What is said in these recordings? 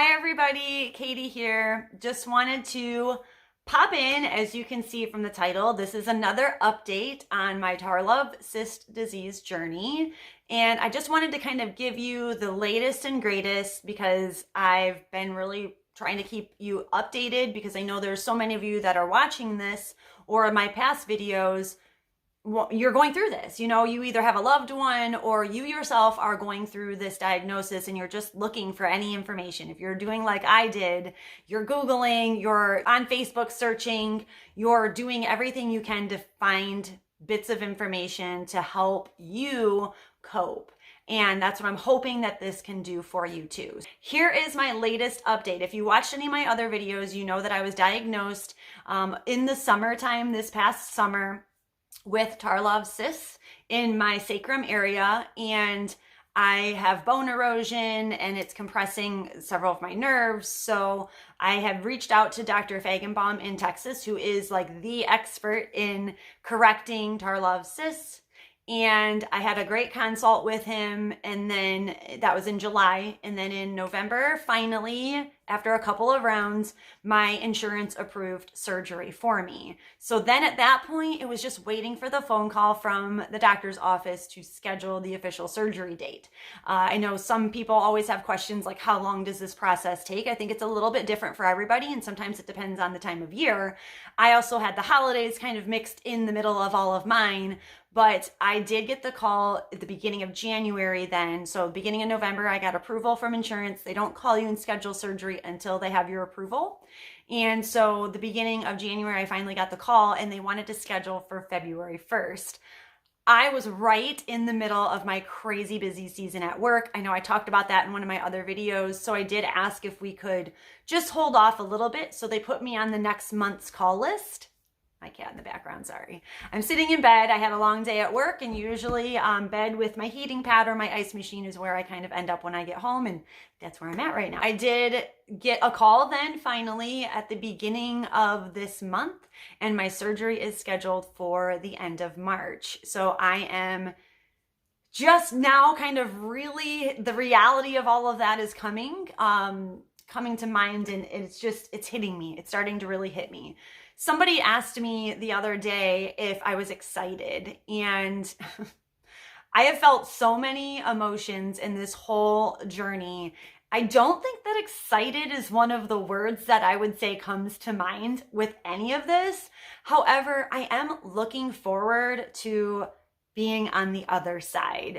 Hi everybody, Katie here. Just wanted to pop in. As you can see from the title, this is another update on my Tarlov cyst disease journey. And I just wanted to kind of give you the latest and greatest because I've been really trying to keep you updated because I know there's so many of you that are watching this or my past videos. You're going through this, you either have a loved one or you yourself are going through this diagnosis and you're just looking for any information. If you're doing like I did, you're Googling, you're on Facebook searching, you're doing everything you can to find bits of information to help you cope. And that's what I'm hoping that this can do for you too. Here is my latest update. If you watched any of my other videos, you know that I was diagnosed in the summertime, this past summer, with Tarlov cysts in my sacrum area, and I have bone erosion and it's compressing several of my nerves. So I have reached out to Dr. Feigenbaum in Texas, who is like the expert in correcting Tarlov cysts. And I had a great consult with him, and then that was in July. And then in November, finally, after a couple of rounds, my insurance approved surgery for me. So then at that point, it was just waiting for the phone call from the doctor's office to schedule the official surgery date. I know some people always have questions like, how long does this process take? I think it's a little bit different for everybody, and sometimes it depends on the time of year. I also had the holidays kind of mixed in the middle of all of mine. But I did get the call at the beginning of January then. So beginning of November, I got approval from insurance. They don't call you and schedule surgery until they have your approval. And so the beginning of January, I finally got the call and they wanted to schedule for February 1st. I was right in the middle of my crazy busy season at work. I know I talked about that in one of my other videos. So I did ask if we could just hold off a little bit. So they put me on the next month's call list. My cat in the background, sorry. I'm sitting in bed. I had a long day at work, and usually bed with my heating pad or my ice machine is where I kind of end up when I get home, and that's where I'm at right now. I did get a call then finally at the beginning of this month, and my surgery is scheduled for the end of March. So I am just now kind of really, the reality of all of that is coming to mind, and it's hitting me. It's starting to really hit me. Somebody asked me the other day if I was excited, and I have felt so many emotions in this whole journey. I don't think that excited is one of the words that I would say comes to mind with any of this. However, I am looking forward to being on the other side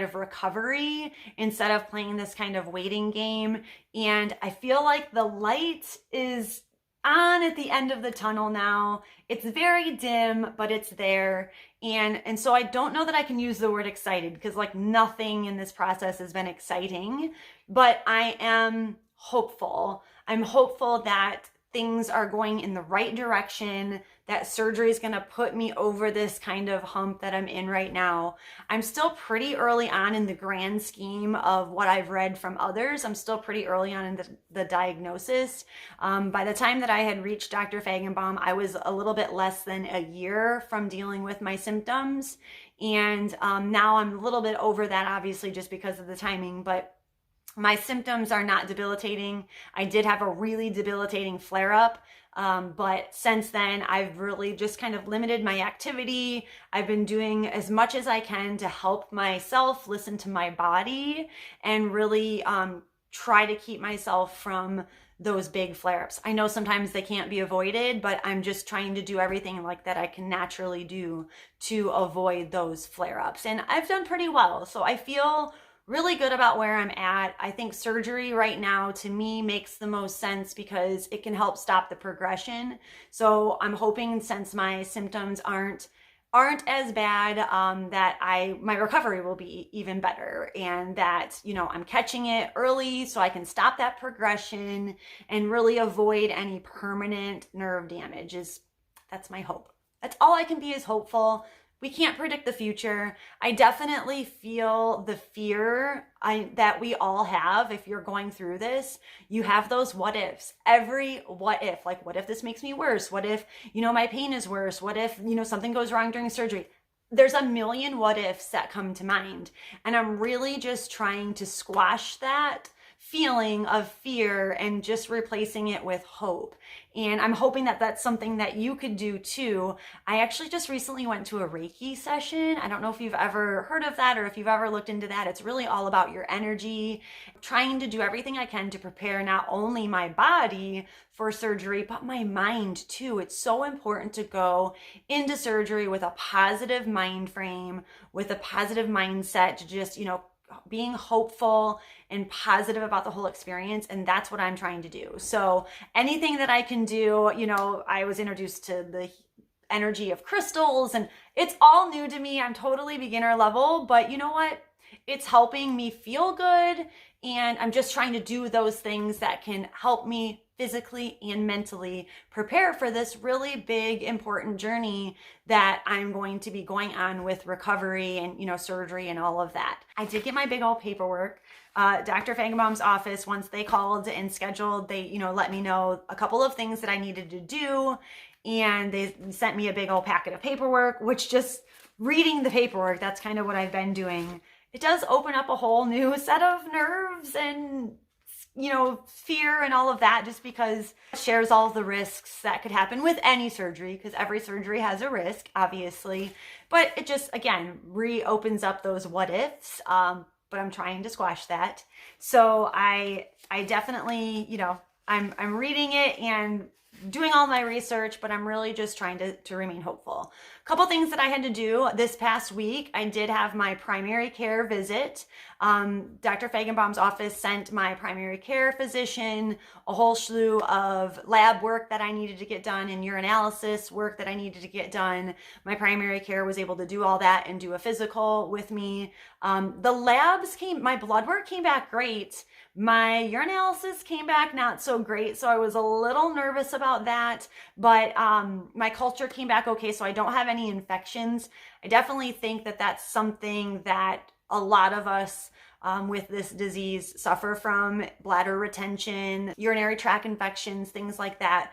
of recovery instead of playing this kind of waiting game. And I feel like the light is on at the end of the tunnel now. It's very dim, but it's there. And so I don't know that I can use the word excited because like nothing in this process has been exciting, but I am hopeful. I'm hopeful that things are going in the right direction, that surgery is going to put me over this kind of hump that I'm in right now. I'm still pretty early on in the grand scheme of what I've read from others. I'm still pretty early on in the diagnosis. By the time that I had reached Dr. Feigenbaum, I was a little bit less than a year from dealing with my symptoms. And now I'm a little bit over that, obviously, just because of the timing, but my symptoms are not debilitating. I did have a really debilitating flare-up, but since then, I've really just kind of limited my activity. I've been doing as much as I can to help myself listen to my body and really try to keep myself from those big flare-ups. I know sometimes they can't be avoided, but I'm just trying to do everything like that I can naturally do to avoid those flare-ups. And I've done pretty well. So I feel really good about where I'm at. I think surgery right now to me makes the most sense because it can help stop the progression. So I'm hoping, since my symptoms aren't as bad, that my recovery will be even better, and that, I'm catching it early so I can stop that progression and really avoid any permanent nerve damage. That's my hope. That's all I can be, is hopeful. We can't predict the future. I definitely feel the fear that we all have. If you're going through this, you have those what ifs. Every what if, like, what if this makes me worse? What if, my pain is worse? What if, something goes wrong during surgery? There's a million what ifs that come to mind. And I'm really just trying to squash that feeling of fear and just replacing it with hope. And I'm hoping that that's something that you could do too. I actually just recently went to a Reiki session. I don't know if you've ever heard of that or if you've ever looked into that. It's really all about your energy, trying to do everything I can to prepare not only my body for surgery, but my mind too. It's so important to go into surgery with a positive mind frame, with a positive mindset, to just, being hopeful and positive about the whole experience. And that's what I'm trying to do. So anything that I can do, I was introduced to the energy of crystals and it's all new to me. I'm totally beginner level, but you know what? It's helping me feel good. And I'm just trying to do those things that can help me physically and mentally prepare for this really big, important journey that I'm going to be going on with recovery and, surgery and all of that. I did get my big old paperwork. Dr. Fangenbaum's office, once they called and scheduled, they, let me know a couple of things that I needed to do. And they sent me a big old packet of paperwork, which just reading the paperwork, that's kind of what I've been doing. It does open up a whole new set of nerves and fear and all of that, just because it shares all the risks that could happen with any surgery, because every surgery has a risk, obviously. But it just, again, reopens up those what ifs. But I'm trying to squash that. So I definitely, I'm reading it and doing all my research, but I'm really just trying to remain hopeful. A couple things that I had to do this past week. I did have my primary care visit. Dr. Fangenbaum's office sent my primary care physician a whole slew of lab work that I needed to get done and urinalysis work that I needed to get done. My primary care was able to do all that and do a physical with me. My blood work came back great. My urinalysis came back not so great, so I was a little nervous about that, but my culture came back okay, so I don't have any infections. I definitely think that that's something that a lot of us with this disease suffer from: bladder retention, urinary tract infections, things like that,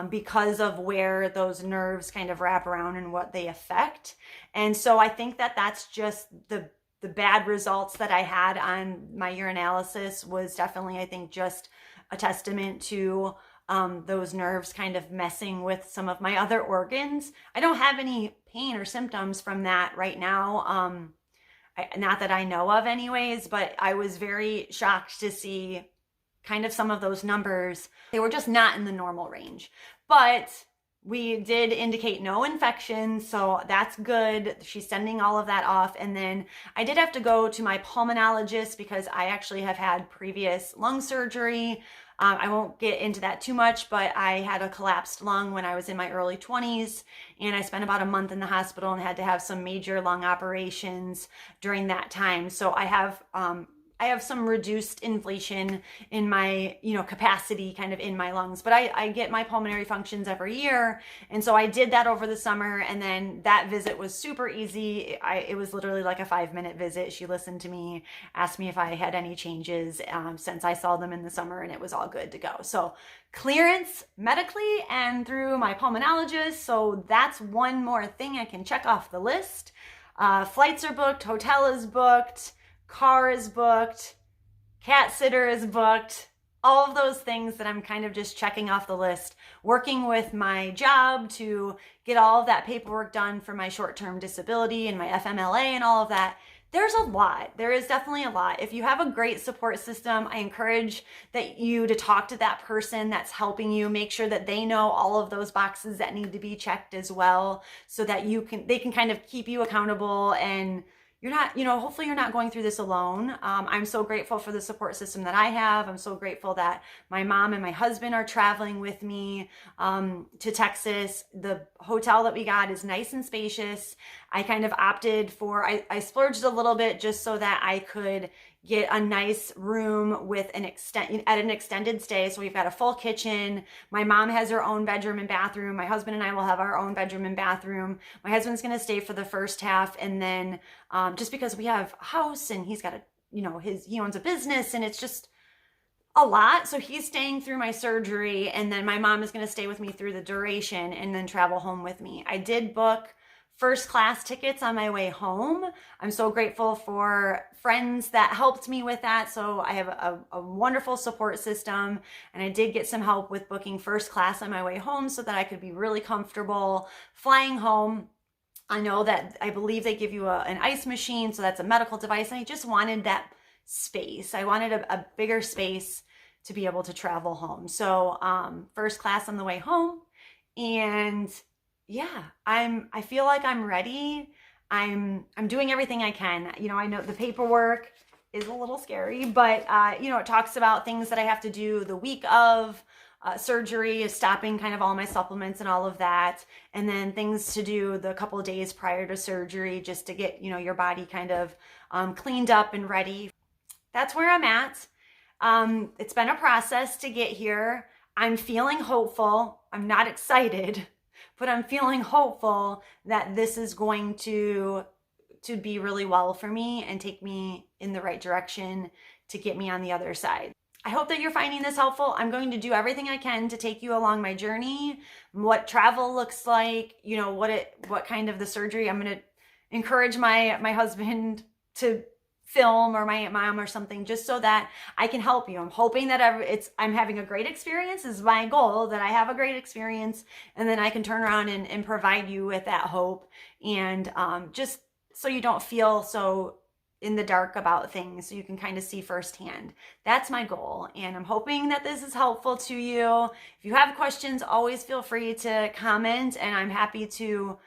because of where those nerves kind of wrap around and what they affect. And so I think that that's just the bad results that I had on my urinalysis was definitely, I think, just a testament to those nerves kind of messing with some of my other organs. I don't have any pain or symptoms from that right now. Not that I know of anyways, but I was very shocked to see kind of some of those numbers. They were just not in the normal range, but we did indicate no infections, so that's good. She's sending all of that off. And then I did have to go to my pulmonologist because I actually have had previous lung surgery. I won't get into that too much, but I had a collapsed lung when I was in my early 20s, and I spent about a month in the hospital and had to have some major lung operations during that time. So I have some reduced inflation in my, capacity kind of in my lungs, but I get my pulmonary functions every year. And so I did that over the summer. And then that visit was super easy. It was literally like a 5-minute visit. She listened to me, asked me if I had any changes since I saw them in the summer, and it was all good to go. So clearance medically and through my pulmonologist. So that's one more thing I can check off the list. Flights are booked, hotel is booked, car is booked, cat sitter is booked, all of those things that I'm kind of just checking off the list, working with my job to get all of that paperwork done for my short-term disability and my FMLA and all of that. There's a lot. There is definitely a lot. If you have a great support system, I encourage you to talk to that person that's helping you. Make sure that they know all of those boxes that need to be checked as well, so that they can kind of keep you accountable, and you're not, hopefully you're not going through this alone. I'm so grateful for the support system that I have. I'm so grateful that my mom and my husband are traveling with me to Texas. The hotel that we got is nice and spacious. I kind of opted for, I splurged a little bit just so that I could get a nice room with an extended stay. So we've got a full kitchen. My mom has her own bedroom and bathroom. My husband and I will have our own bedroom and bathroom. My husband's going to stay for the first half. And then just because we have a house and he's got he owns a business, and it's just a lot. So he's staying through my surgery, and then my mom is going to stay with me through the duration and then travel home with me. I did book first class tickets on my way home. I'm so grateful for friends that helped me with that. So I have a wonderful support system, and I did get some help with booking first class on my way home so that I could be really comfortable flying home. I know that I believe they give you an ice machine, so that's a medical device, and I just wanted that space. I wanted a bigger space to be able to travel home. So first class on the way home, and yeah, I feel like I'm ready. I'm doing everything I can. You know, I know the paperwork is a little scary, but you know, it talks about things that I have to do the week of surgery, stopping kind of all my supplements and all of that, and then things to do the couple of days prior to surgery just to get, you know, your body kind of cleaned up and ready. That's where I'm at. It's been a process to get here. I'm feeling hopeful. I'm not excited, but I'm feeling hopeful that this is going to be really well for me and take me in the right direction to get me on the other side. I hope that you're finding this helpful. I'm going to do everything I can to take you along my journey, what travel looks like, you know, what kind of the surgery. I'm going to encourage my husband to film, or my Aunt Mom or something, just so that I can help you. I'm hoping that I'm having a great experience. This is my goal, that I have a great experience, and then I can turn around and provide you with that hope, and just so you don't feel so in the dark about things, so you can kind of see firsthand. That's my goal, and I'm hoping that this is helpful to you. If you have questions, always feel free to comment, and I'm happy to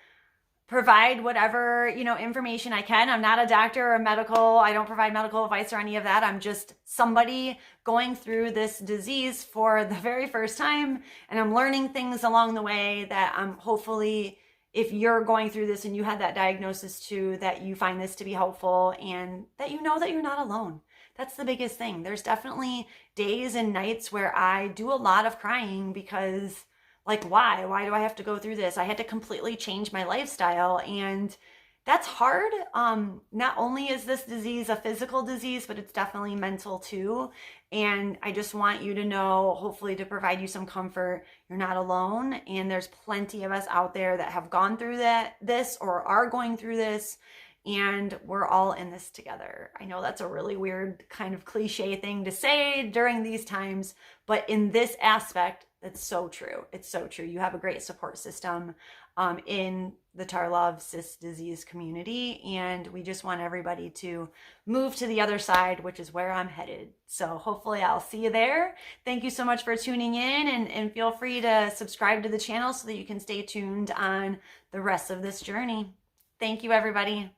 provide whatever, you know, information I can. I'm not a doctor or medical. I don't provide medical advice or any of that. I'm just somebody going through this disease for the very first time, and I'm learning things along the way that I'm hopefully, if you're going through this and you had that diagnosis too, that you find this to be helpful, and that you know that you're not alone. That's the biggest thing. There's definitely days and nights where I do a lot of crying because, like, why do I have to go through this? I had to completely change my lifestyle, and that's hard. Not only is this disease a physical disease, but it's definitely mental too. And I just want you to know, hopefully to provide you some comfort, you're not alone. And there's plenty of us out there that have gone through this or are going through this, and we're all in this together. I know that's a really weird kind of cliche thing to say during these times, but in this aspect, it's so true. It's so true. You have a great support system in the Tarlov cyst disease community, and we just want everybody to move to the other side, which is where I'm headed. So hopefully I'll see you there. Thank you so much for tuning in, and feel free to subscribe to the channel so that you can stay tuned on the rest of this journey. Thank you, everybody.